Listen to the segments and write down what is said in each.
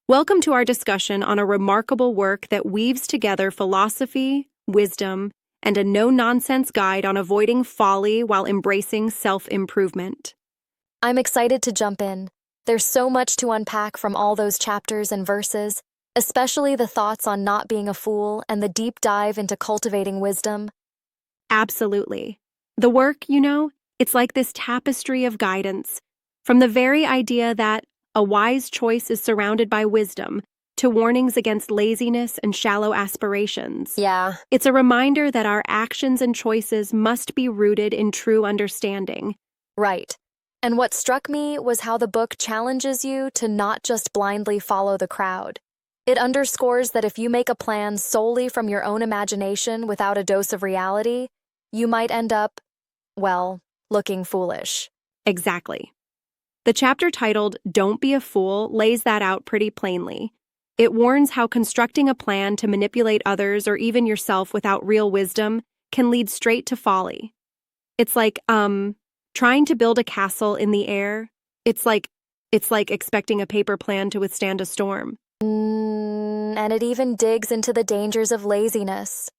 Welcome to our discussion on a remarkable work that weaves together philosophy, wisdom, and a no-nonsense guide on avoiding folly while embracing self-improvement. I'm excited to jump in. There's so much to unpack from all those chapters and verses, especially the thoughts on not being a fool and the deep dive into cultivating wisdom. Absolutely. The work, it's like this tapestry of guidance, from the very idea that a wise choice is surrounded by wisdom to warnings against laziness and shallow aspirations. Yeah, It's a reminder that our actions and choices must be rooted in true understanding. right. And what struck me was how the book challenges you to not just blindly follow the crowd. It underscores that if you make a plan solely from your own imagination without a dose of reality, you might end up, well, looking foolish. Exactly. The chapter titled "Don't Be a Fool" lays that out pretty plainly. It warns how constructing a plan to manipulate others or even yourself without real wisdom can lead straight to folly. It's like, trying to build a castle in the air. It's like expecting a paper plan to withstand a storm. And it even digs into the dangers of laziness.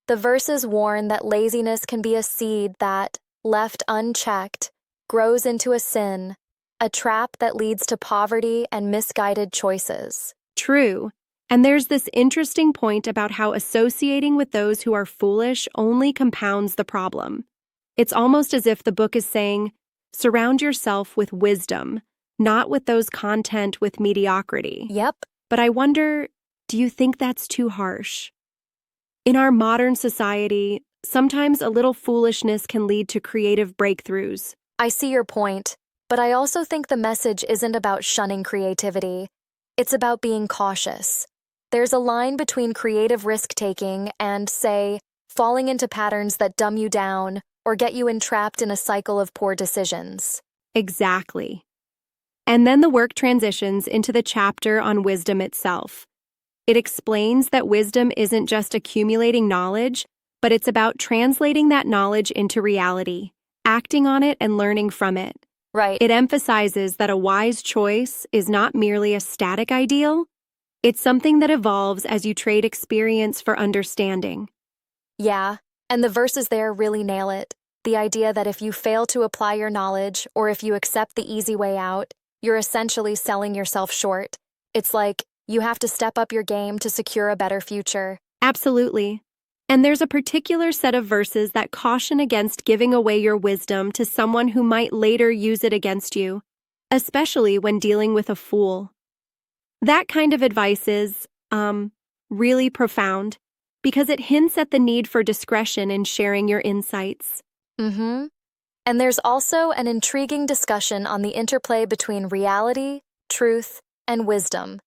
The verses warn that laziness can be a seed that, left unchecked, grows into a sin, a trap that leads to poverty and misguided choices. True. And there's this interesting point about how associating with those who are foolish only compounds the problem. It's almost as if the book is saying, surround yourself with wisdom, not with those content with mediocrity. Yep. But I wonder, do you think that's too harsh? In our modern society, sometimes a little foolishness can lead to creative breakthroughs. I see your point, but I also think the message isn't about shunning creativity. It's about being cautious. There's a line between creative risk-taking and, say, falling into patterns that dumb you down or get you entrapped in a cycle of poor decisions. Exactly. And then the work transitions into the chapter on wisdom itself. It explains that wisdom isn't just accumulating knowledge, but it's about translating that knowledge into reality, acting on it and learning from it. Right. It emphasizes that a wise choice is not merely a static ideal, it's something that evolves as you trade experience for understanding. Yeah, and the verses there really nail it. The idea that if you fail to apply your knowledge or if you accept the easy way out, you're essentially selling yourself short. It's like you have to step up your game to secure a better future. Absolutely. And there's a particular set of verses that caution against giving away your wisdom to someone who might later use it against you, especially when dealing with a fool. That kind of advice is, really profound, because it hints at the need for discretion in sharing your insights. And there's also an intriguing discussion on the interplay between reality, truth, and wisdom.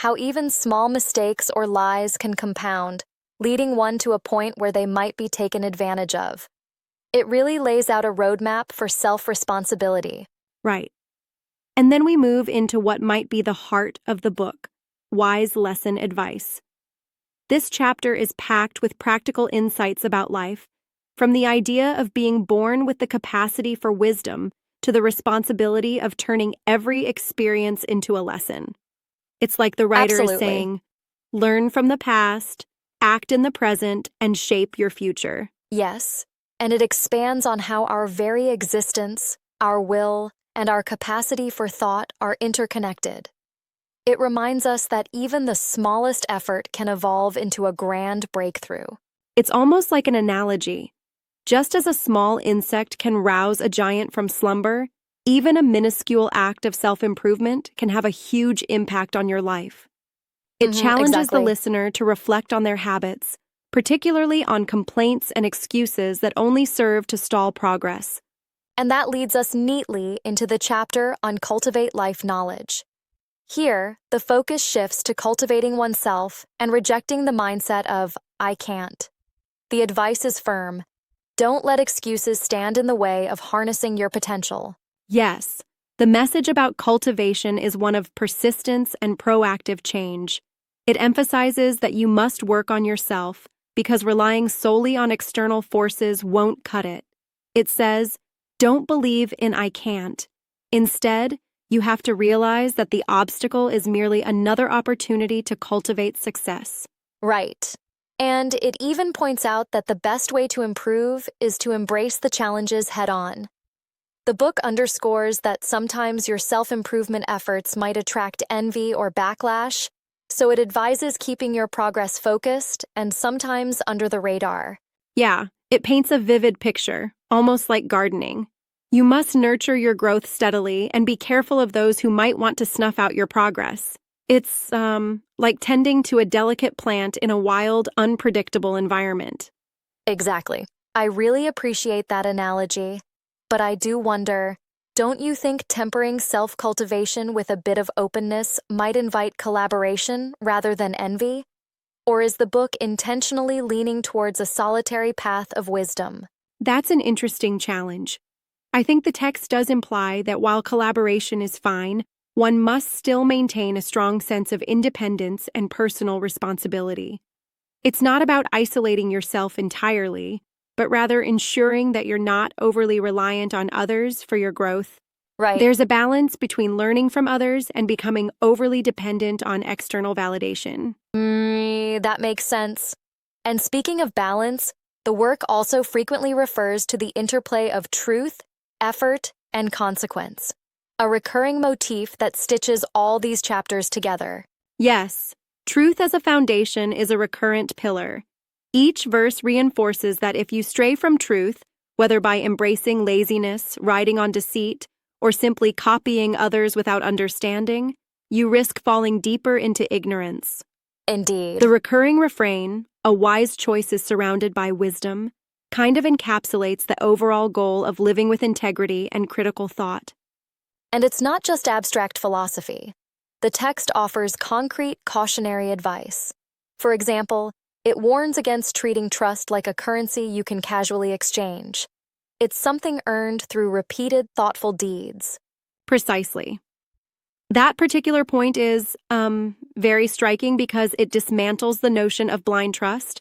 How even small mistakes or lies can compound, leading one to a point where they might be taken advantage of. It really lays out a roadmap for self-responsibility. Right. And then we move into what might be the heart of the book, wise lesson advice. This chapter is packed with practical insights about life, from the idea of being born with the capacity for wisdom to the responsibility of turning every experience into a lesson. It's like the writer is saying, learn from the past, act in the present, and shape your future. Yes, and it expands on how our very existence, our will, and our capacity for thought are interconnected. It reminds us that even the smallest effort can evolve into a grand breakthrough. It's almost like an analogy. Just as a small insect can rouse a giant from slumber, even a minuscule act of self-improvement can have a huge impact on your life. It challenges the listener to reflect on their habits, particularly on complaints and excuses that only serve to stall progress. And that leads us neatly into the chapter on cultivate life knowledge. Here, the focus shifts to cultivating oneself and rejecting the mindset of, I can't. The advice is firm. Don't let excuses stand in the way of harnessing your potential. Yes, the message about cultivation is one of persistence and proactive change. It emphasizes that you must work on yourself because relying solely on external forces won't cut it. It says, don't believe in I can't. Instead, You have to realize that the obstacle is merely another opportunity to cultivate success. Right. And it even points out that the best way to improve is to embrace the challenges head-on. The book underscores that sometimes your self-improvement efforts might attract envy or backlash, so it advises keeping your progress focused and sometimes under the radar. Yeah, it paints a vivid picture, almost like gardening. You must nurture your growth steadily and be careful of those who might want to snuff out your progress. It's, like tending to a delicate plant in a wild, unpredictable environment. Exactly. I really appreciate that analogy. But I do wonder, don't you think tempering self-cultivation with a bit of openness might invite collaboration rather than envy? Or is the book intentionally leaning towards a solitary path of wisdom? That's an interesting challenge. I think the text does imply that while collaboration is fine, one must still maintain a strong sense of independence and personal responsibility. It's not about isolating yourself entirely, but rather ensuring that you're not overly reliant on others for your growth. Right. There's a balance between learning from others and becoming overly dependent on external validation. That makes sense. And speaking of balance, the work also frequently refers to the interplay of truth, effort, and consequence, a recurring motif that stitches all these chapters together. Yes, truth as a foundation is a recurrent pillar. Each verse reinforces that if you stray from truth, whether by embracing laziness, riding on deceit, or simply copying others without understanding, you risk falling deeper into ignorance. Indeed. The recurring refrain, "A wise choice is surrounded by wisdom," kind of encapsulates the overall goal of living with integrity and critical thought. And it's not just abstract philosophy. The text offers concrete cautionary advice. For example, it warns against treating trust like a currency you can casually exchange. It's something earned through repeated, thoughtful deeds. Precisely. That particular point is, very striking because it dismantles the notion of blind trust.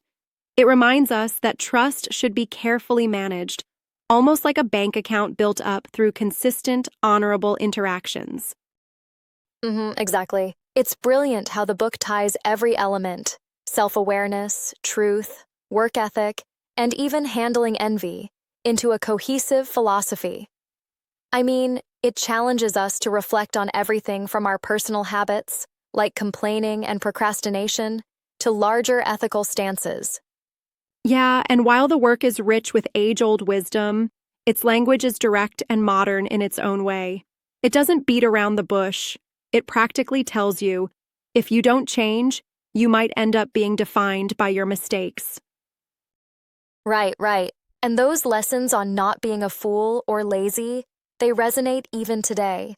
It reminds us that trust should be carefully managed, almost like a bank account built up through consistent, honorable interactions. Exactly. It's brilliant how the book ties every element, self-awareness, truth, work ethic, and even handling envy, into a cohesive philosophy. I mean, it challenges us to reflect on everything from our personal habits, like complaining and procrastination, to larger ethical stances. Yeah, and while the work is rich with age-old wisdom, its language is direct and modern in its own way. It doesn't beat around the bush. It practically tells you, if you don't change, you might end up being defined by your mistakes. Right. And those lessons on not being a fool or lazy, they resonate even today.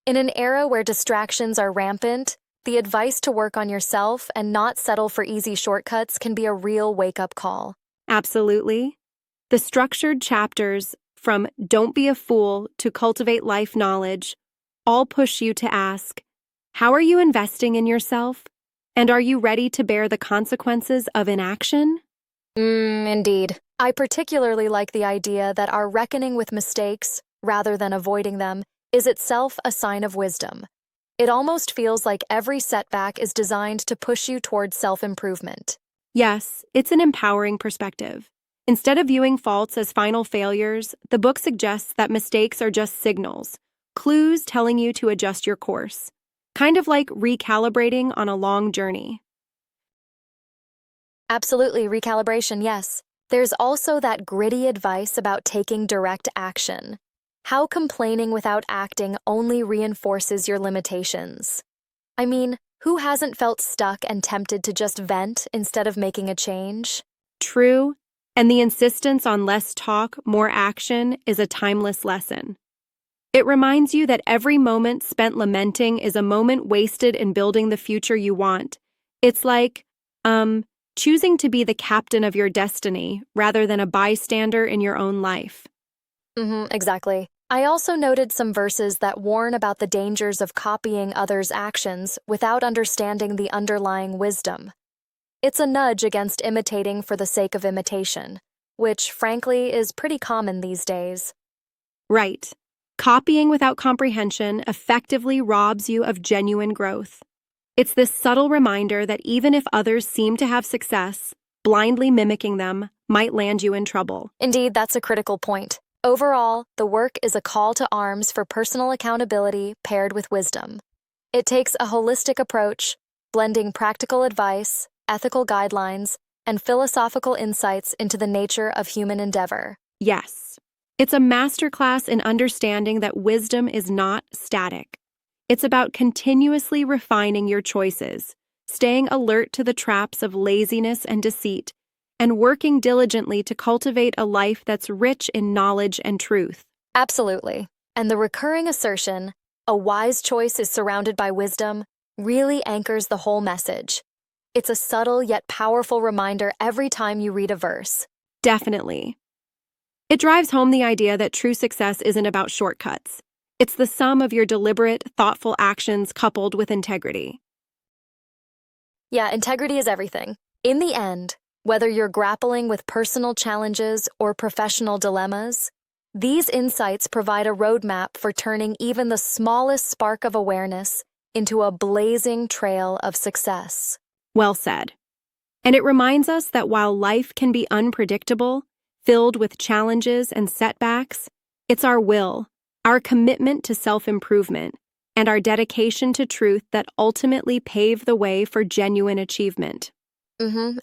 In an era where distractions are rampant, the advice to work on yourself and not settle for easy shortcuts can be a real wake-up call. Absolutely. The structured chapters, from "Don't be a fool" to "Cultivate life knowledge," all push you to ask, how are you investing in yourself? And are you ready to bear the consequences of inaction? Indeed. I particularly like the idea that our reckoning with mistakes, rather than avoiding them, is itself a sign of wisdom. It almost feels like every setback is designed to push you towards self-improvement. Yes, it's an empowering perspective. Instead of viewing faults as final failures, the book suggests that mistakes are just signals, clues telling you to adjust your course, kind of like recalibrating on a long journey. Absolutely, recalibration, yes. There's also that gritty advice about taking direct action. How complaining without acting only reinforces your limitations. I mean, who hasn't felt stuck and tempted to just vent instead of making a change? True, and the insistence on less talk, more action is a timeless lesson. It reminds you that every moment spent lamenting is a moment wasted in building the future you want. It's like, choosing to be the captain of your destiny rather than a bystander in your own life. Exactly. I also noted some verses that warn about the dangers of copying others' actions without understanding the underlying wisdom. It's a nudge against imitating for the sake of imitation, which, frankly, is pretty common these days. Right. Copying without comprehension effectively robs you of genuine growth. It's this subtle reminder that even if others seem to have success, blindly mimicking them might land you in trouble. Indeed, that's a critical point. Overall, the work is a call to arms for personal accountability paired with wisdom. It takes a holistic approach, blending practical advice, ethical guidelines, and philosophical insights into the nature of human endeavor. Yes, it's a masterclass in understanding that wisdom is not static. It's about continuously refining your choices, staying alert to the traps of laziness and deceit, and working diligently to cultivate a life that's rich in knowledge and truth. Absolutely. And the recurring assertion, "a wise choice is surrounded by wisdom," really anchors the whole message. It's a subtle yet powerful reminder every time you read a verse. Definitely. It drives home the idea that true success isn't about shortcuts. It's the sum of your deliberate, thoughtful actions coupled with integrity. Yeah, integrity is everything. In the end, whether you're grappling with personal challenges or professional dilemmas, these insights provide a roadmap for turning even the smallest spark of awareness into a blazing trail of success. Well said. And it reminds us that while life can be unpredictable, filled with challenges and setbacks, it's our will, our commitment to self-improvement, and our dedication to truth that ultimately pave the way for genuine achievement.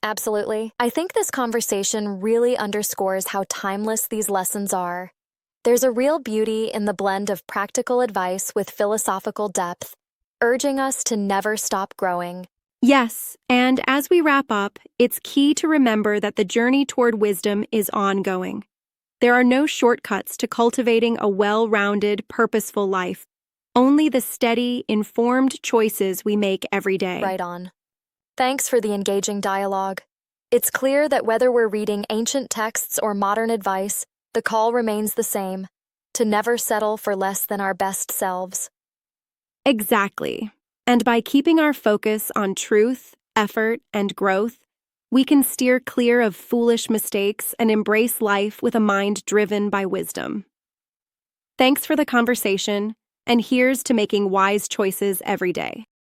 Absolutely. I think this conversation really underscores how timeless these lessons are. There's a real beauty in the blend of practical advice with philosophical depth, urging us to never stop growing. Yes, and as we wrap up, it's key to remember that the journey toward wisdom is ongoing. There are no shortcuts to cultivating a well-rounded, purposeful life, only the steady, informed choices we make every day. Right on. Thanks for the engaging dialogue. It's clear that whether we're reading ancient texts or modern advice, the call remains the same: to never settle for less than our best selves. Exactly. And by keeping our focus on truth, effort, and growth, we can steer clear of foolish mistakes and embrace life with a mind driven by wisdom. Thanks for the conversation, and here's to making wise choices every day.